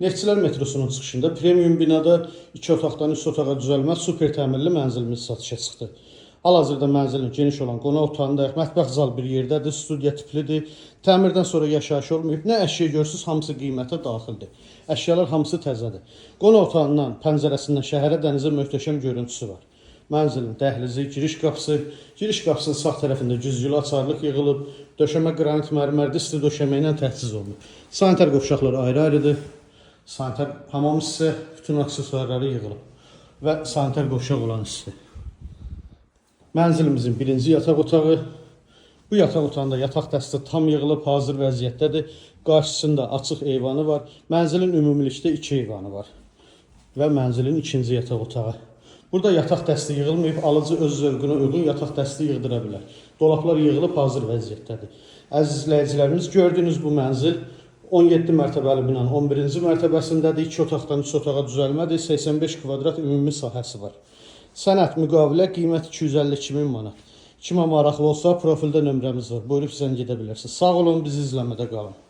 Neftçilər metrosunun çıxışında premium binada 2 otaqdan 3 otağa düzəlmə super təmirli mənzilimiz satışa çıxdı. Hal-hazırda mənzilin geniş olan qonaq otağındayıq. Mətbəx zal bir yerdədir, studiya tiplidir. Təmirdən sonra yaşayış olmayıb. Nə əşya görürsünüz, hamısı qiymətə daxildir. Əşyalar hamısı təzədir. Qonaq otağından, pəncərəsindən şəhərə, dənizə möhtəşəm görüntüsü var. Mənzilin dəhlizi, giriş qapısının sağ tərəfində güzgülü açarlıq yığılıb, döşəmə qranit mərmərli isti döşəmə ilə təchiz olunub. Sanitar qovşaqları ayrı-ayrıdır. Sanitar hamam hissə, bütün aksesuarları yığılıb və sanitar qovşaq olan hissə. Mənzilimizin birinci yataq otağı. Bu yataq otağında yataq dəsti tam yığılıb, hazır vəziyyətdədir. Qarşısında açıq eyvanı var. Mənzilin ümumilikdə 2 eyvanı var. Və mənzilin ikinci yataq otağı. Burada yataq dəsti yığılmayıb, alıcı öz zövqünə uyğun yataq dəsti yığdıra bilər. Dolaplar yığılıb, hazır vəziyyətdədir. Əziz izləyicilərimiz, gördüyünüz bu mənzil 17 mərtəbəli binanın 11-ci mərtəbəsindədir. 2 otaqdan 3 otağa düzəlmədir. 85 kvadrat ümumi sahəsi var. Sənəd müqavilə qiymət 252.000 manat. Kimə maraqlı olsa profildə nömrəmiz var. Buyurub zəng edə bilərsiniz. Sağ olun, bizi izləmədə qalın.